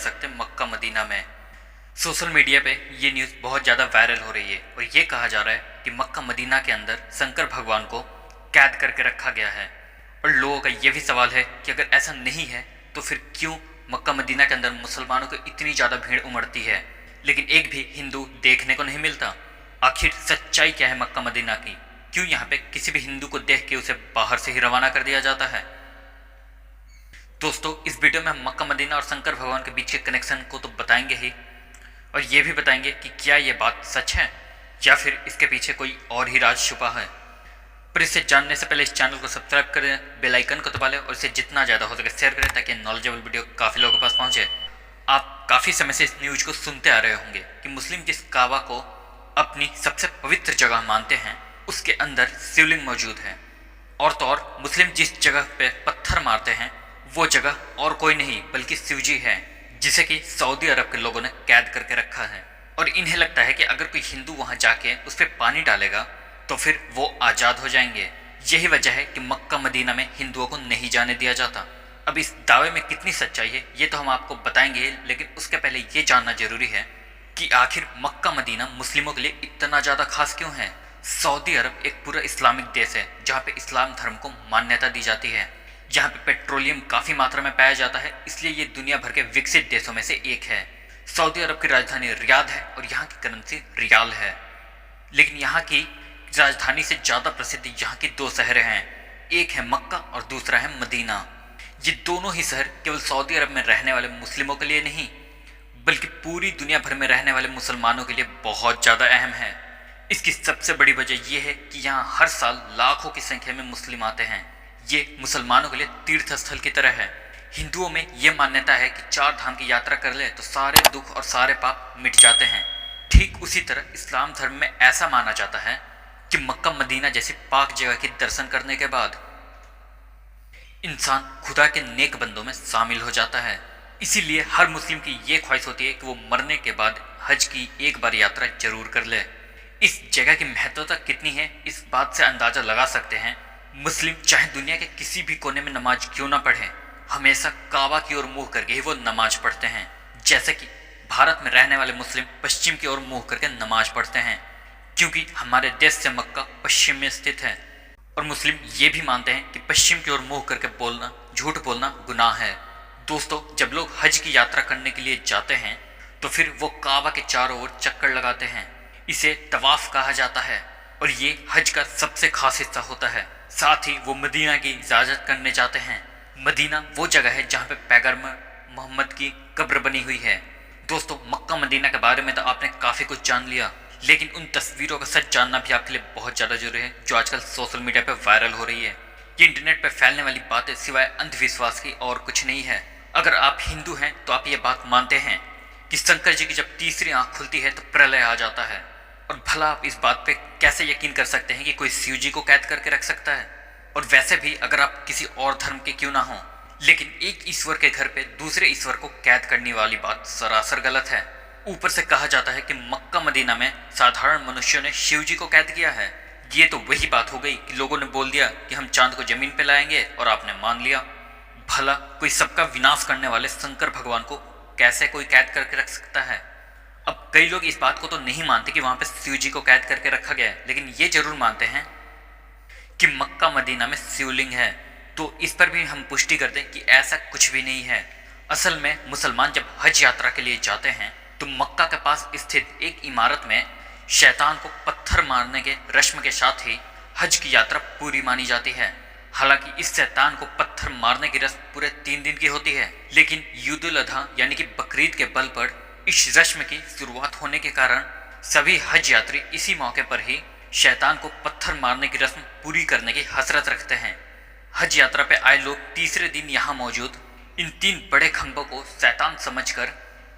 सकते Mecca Medina में। Social media पे ये न्यूज़ बहुत ज़्यादा वायरल हो रही है और ये कहा जा रहा है कि मक्का मदीना के अंदर शंकर भगवान को कैद करके रखा गया है। और लोगों का ये भी सवाल है कि अगर ऐसा नहीं है तो फिर क्यों मक्का मदीना के अंदर मुसलमानों की इतनी ज़्यादा भीड़ उमड़ती है, लेकिन एक भी हिंदू देखने को नहीं मिलता। आखिर सच्चाई क्या है मक्का मदीना की? क्यों यहाँ पे किसी भी हिंदू को देख के उसे बाहर से ही रवाना कर दिया जाता है? दोस्तों, इस वीडियो में हम मक्का मदीना और शंकर भगवान के बीच के कनेक्शन को तो बताएंगे ही, और ये भी बताएंगे कि क्या ये बात सच है या फिर इसके पीछे कोई और ही राज छुपा है। पर इसे जानने से पहले इस चैनल को सब्सक्राइब करें, बेल आइकन को दबा लें और इसे जितना ज़्यादा हो सके शेयर करें ताकि नॉलेजेबल वीडियो काफ़ी लोगों के पास पहुँचे। आप काफ़ी समय से इस न्यूज़ को सुनते आ रहे होंगे कि मुस्लिम जिस काबा को अपनी सबसे पवित्र जगह मानते हैं उसके अंदर शिवलिंग मौजूद है, और तो और मुस्लिम जिस जगह पे पत्थर मारते हैं वो जगह और कोई नहीं बल्कि शिवजी है, जिसे कि सऊदी अरब के लोगों ने कैद करके रखा है। और इन्हें लगता है कि अगर कोई हिंदू वहां जाके उस पर पानी डालेगा तो फिर वो आज़ाद हो जाएंगे। यही वजह है कि मक्का मदीना में हिंदुओं को नहीं जाने दिया जाता। अब इस दावे में कितनी सच्चाई है ये तो हम आपको बताएंगे, लेकिन उसके पहले ये जानना जरूरी है कि आखिर मक्का मदीना मुस्लिमों के लिए इतना ज़्यादा खास क्यों है। सऊदी अरब एक पूरा इस्लामिक देश है जहाँ पे इस्लाम धर्म को मान्यता दी जाती है। यहाँ पे पेट्रोलियम काफ़ी मात्रा में पाया जाता है, इसलिए ये दुनिया भर के विकसित देशों में से एक है। सऊदी अरब की राजधानी रियाद है और यहाँ की करेंसी रियाल है। लेकिन यहाँ की राजधानी से ज़्यादा प्रसिद्ध यहाँ के दो शहर हैं, एक है मक्का और दूसरा है मदीना। ये दोनों ही शहर केवल सऊदी अरब में रहने वाले मुस्लिमों के लिए नहीं बल्कि पूरी दुनिया भर में रहने वाले मुसलमानों के लिए बहुत ज़्यादा अहम है। इसकी सबसे बड़ी वजह यह है कि यहाँ हर साल लाखों की संख्या में मुस्लिम आते हैं। ये मुसलमानों के लिए तीर्थ स्थल की तरह है। हिंदुओं में ये मान्यता है कि 4 धाम की यात्रा कर ले तो सारे दुख और सारे पाप मिट जाते हैं। ठीक उसी तरह इस्लाम धर्म में ऐसा माना जाता है कि मक्का मदीना जैसी पाक जगह के दर्शन करने के बाद इंसान खुदा के नेक बंदों में शामिल हो जाता है। इसीलिए हर मुस्लिम की ये ख्वाहिश होती है कि वो मरने के बाद हज की एक बार यात्रा जरूर कर ले। इस जगह की महत्वता कितनी है इस बात से अंदाजा लगा सकते हैं। मुस्लिम चाहे दुनिया के किसी भी कोने में नमाज क्यों ना पढ़े, हमेशा काबा की ओर मुंह करके ही वो नमाज पढ़ते हैं। जैसे कि भारत में रहने वाले मुस्लिम पश्चिम की ओर मुंह करके नमाज पढ़ते हैं, क्योंकि हमारे देश से मक्का पश्चिम में स्थित है। और मुस्लिम ये भी मानते हैं कि पश्चिम की ओर मुंह करके बोलना, झूठ बोलना गुनाह है। दोस्तों, जब लोग हज की यात्रा करने के लिए जाते हैं तो फिर वो काबा के चारों ओर चक्कर लगाते हैं। इसे तवाफ कहा जाता है और ये हज का सबसे खास हिस्सा होता है। साथ ही वो मदीना की इजाज़त करने जाते हैं। मदीना वो जगह है जहाँ पे पैगंबर मोहम्मद की कब्र बनी हुई है। दोस्तों, मक्का मदीना के बारे में तो आपने काफ़ी कुछ जान लिया, लेकिन उन तस्वीरों का सच जानना भी आपके लिए बहुत ज़्यादा जरूरी है जो आजकल सोशल मीडिया पे वायरल हो रही है। ये इंटरनेट पे फैलने वाली बातें सिवाय अंधविश्वास की और कुछ नहीं है। अगर आप हिंदू हैं तो आप ये बात मानते हैं कि शंकर जी की जब तीसरी आंख खुलती है तो प्रलय आ जाता है। और भला आप इस बात पे कैसे यकीन कर सकते हैं कि कोई शिव जी को कैद करके रख सकता है? और वैसे भी अगर आप किसी और धर्म के क्यों ना हो, लेकिन एक ईश्वर के घर पे दूसरे ईश्वर को कैद करने वाली बात सरासर गलत है। ऊपर से कहा जाता है कि मक्का मदीना में साधारण मनुष्यों ने शिव जी को कैद किया है। ये तो वही बात हो गई कि लोगों ने बोल दिया कि हम चांद को जमीन पे लाएंगे और आपने मान लिया। भला कोई सबका विनाश करने वाले शंकर भगवान को कैसे कोई कैद करके रख सकता है? अब कई लोग इस बात को तो नहीं मानते कि वहां पे शिव जी को कैद करके रखा गया है, लेकिन ये जरूर मानते हैं कि मक्का मदीना में शिवलिंग है। तो इस पर भी हम पुष्टि करते हैं कि ऐसा कुछ भी नहीं है। असल में मुसलमान जब हज यात्रा के लिए जाते हैं तो मक्का के पास स्थित एक इमारत में शैतान को पत्थर मारने के रस्म के साथ ही हज की यात्रा पूरी मानी जाती है। हालांकि इस शैतान को पत्थर मारने की रस्म पूरे 3 दिन की होती है, लेकिन ईद उल अजहा यानी कि बकरीद के बल पर इस रस्म की शुरुआत होने के कारण सभी हज यात्री इसी मौके पर ही शैतान को पत्थर मारने की रस्म पूरी करने की हसरत रखते हैं। हज यात्रा पे आए लोग तीसरे दिन यहाँ मौजूद इन 3 बड़े खंभों को शैतान समझकर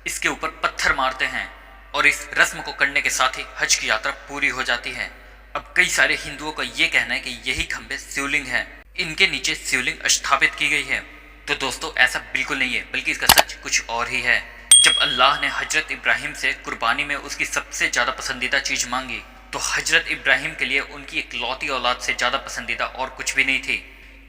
इसके ऊपर पत्थर मारते हैं और इस रस्म को करने के साथ ही हज की यात्रा पूरी हो जाती है। अब कई सारे हिंदुओं का ये कहना है कि यही खंभे शिवलिंग हैं, इनके नीचे शिवलिंग स्थापित की गई है। तो दोस्तों, ऐसा बिल्कुल नहीं है, बल्कि इसका सच कुछ और ही है। जब अल्लाह ने हजरत इब्राहिम से कुर्बानी में उसकी सबसे ज़्यादा पसंदीदा चीज़ मांगी तो हजरत इब्राहिम के लिए उनकी इकलौती औलाद से ज़्यादा पसंदीदा और कुछ भी नहीं थी,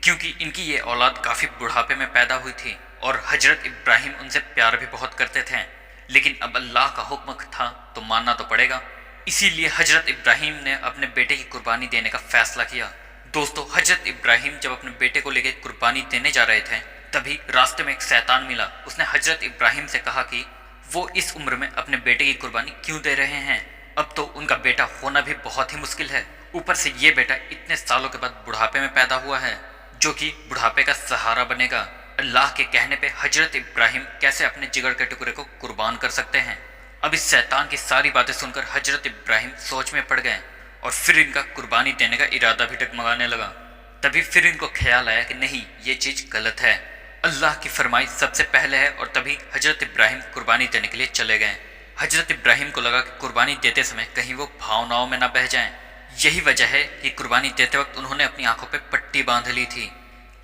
क्योंकि इनकी ये औलाद काफ़ी बुढ़ापे में पैदा हुई थी और हजरत इब्राहिम उनसे प्यार भी बहुत करते थे, लेकिन अब अल्लाह का हुक्म था तो मानना तो पड़ेगा। इसीलिए हजरत इब्राहिम ने अपने बेटे की कुर्बानी देने का फैसला किया। दोस्तों, हजरत इब्राहिम जब अपने बेटे को लेकर कुर्बानी देने जा रहे थे, तभी रास्ते में एक शैतान मिला। उसने हजरत इब्राहिम से कहा कि वो इस उम्र में अपने बेटे की कुर्बानी क्यों दे रहे हैं। अब तो उनका बेटा होना भी बहुत ही मुश्किल है, ऊपर से ये बेटा इतने सालों के बाद बुढ़ापे में पैदा हुआ है, जो कि बुढ़ापे का सहारा बनेगा। अल्लाह के कहने पे हजरत इब्राहिम कैसे अपने जिगर के टुकड़े को कुर्बान कर सकते हैं। अब इस शैतान की सारी बातें सुनकर हजरत इब्राहिम सोच में पड़ गए और फिर इनका कुर्बानी देने का इरादा भी डगमगाने लगा। तभी फिर इनको ख्याल आया कि नहीं, ये चीज़ गलत है, अल्लाह की फरमाई सबसे पहले है। और तभी हजरत इब्राहिम कुर्बानी देने के लिए चले गए। हजरत इब्राहिम को लगा कि कुर्बानी देते समय कहीं वो भावनाओं में ना बह जाएं। यही वजह है कि कुर्बानी देते वक्त उन्होंने अपनी आंखों पे पट्टी बांध ली थी।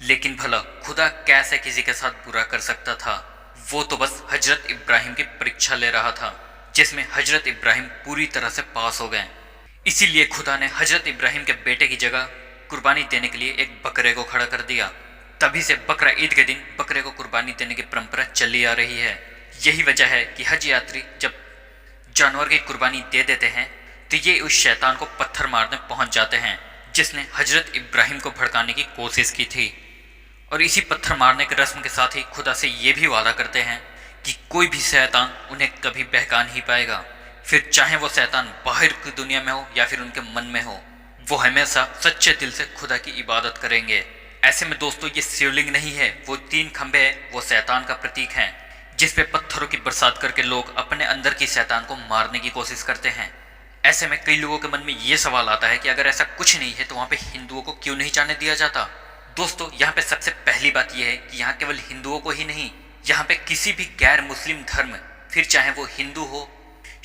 लेकिन भला खुदा कैसे किसी के साथ बुरा कर सकता था। वो तो बस हजरत इब्राहिम की परीक्षा ले रहा था, जिसमें हजरत इब्राहिम पूरी तरह से पास हो गए। इसीलिए खुदा ने हजरत इब्राहिम के बेटे की जगह कुर्बानी देने के लिए एक बकरे को खड़ा कर दिया। तभी से बकरा ईद के दिन बकरे को कुर्बानी देने की परंपरा चली आ रही है। यही वजह है कि हज यात्री जब जानवर की कुर्बानी दे देते हैं तो ये उस शैतान को पत्थर मारने पहुंच जाते हैं, जिसने हजरत इब्राहिम को भड़काने की कोशिश की थी। और इसी पत्थर मारने की रस्म के साथ ही खुदा से ये भी वादा करते हैं कि कोई भी शैतान उन्हें कभी बहका नहीं पाएगा, फिर चाहे वो शैतान बाहर की दुनिया में हो या फिर उनके मन में हो, वो हमेशा सच्चे दिल से खुदा की इबादत करेंगे। ऐसे में दोस्तों, ये शिवलिंग नहीं है, वो 3 खंभे हैं, वो शैतान का प्रतीक है, जिस पे पत्थरों की बरसात करके लोग अपने अंदर की शैतान को मारने की कोशिश करते हैं। ऐसे में कई लोगों के मन में ये सवाल आता है कि अगर ऐसा कुछ नहीं है तो वहाँ पे हिंदुओं को क्यों नहीं जाने दिया जाता। दोस्तों, यहाँ पे सबसे पहली बात यह है कि यहाँ केवल हिंदुओं को ही नहीं, यहाँ पे किसी भी गैर मुस्लिम धर्म, फिर चाहे वो हिंदू हो,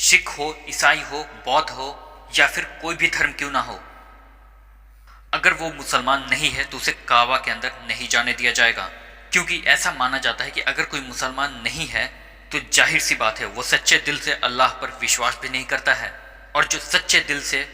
सिख हो, ईसाई हो, बौद्ध हो या फिर कोई भी धर्म क्यों ना हो, अगर वो मुसलमान नहीं है तो उसे काबा के अंदर नहीं जाने दिया जाएगा। क्योंकि ऐसा माना जाता है कि अगर कोई मुसलमान नहीं है तो जाहिर सी बात है वो सच्चे दिल से अल्लाह पर विश्वास भी नहीं करता है, और जो सच्चे दिल से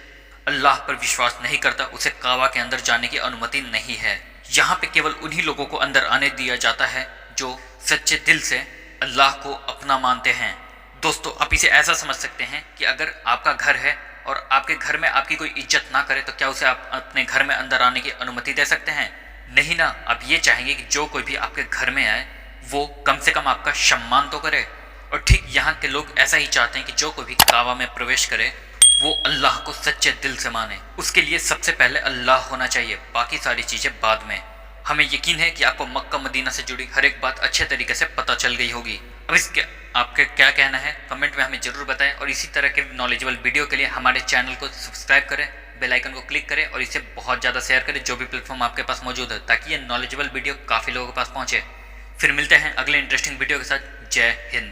अल्लाह पर विश्वास नहीं करता उसे काबा के अंदर जाने की अनुमति नहीं है। यहाँ पे केवल उन्हीं लोगों को अंदर आने दिया जाता है जो सच्चे दिल से अल्लाह को अपना मानते हैं। दोस्तों, आप इसे ऐसा समझ सकते हैं कि अगर आपका घर है और आपके घर में आपकी कोई इज्जत ना करे तो क्या उसे आप अपने घर में अंदर आने की अनुमति दे सकते हैं? नहीं ना। आप ये चाहेंगे कि जो कोई भी आपके घर में आए वो कम से कम आपका सम्मान तो करे। और ठीक यहाँ के लोग ऐसा ही चाहते हैं कि जो कोई भी काबा में प्रवेश करे वो अल्लाह को सच्चे दिल से माने। उसके लिए सबसे पहले अल्लाह होना चाहिए, बाकी सारी चीज़ें बाद में। हमें यकीन है कि आपको मक्का मदीना से जुड़ी हर एक बात अच्छे तरीके से पता चल गई होगी। अब इसके आपके क्या कहना है कमेंट में हमें ज़रूर बताएं, और इसी तरह के नॉलेजेबल वीडियो के लिए हमारे चैनल को सब्सक्राइब करें, बेल आइकन को क्लिक करें और इसे बहुत ज़्यादा शेयर करें जो भी प्लेटफॉर्म आपके पास मौजूद है, ताकि ये नॉलेजेबल वीडियो काफ़ी लोगों के पास पहुँचे। फिर मिलते हैं अगले इंटरेस्टिंग वीडियो के साथ। जय हिंद।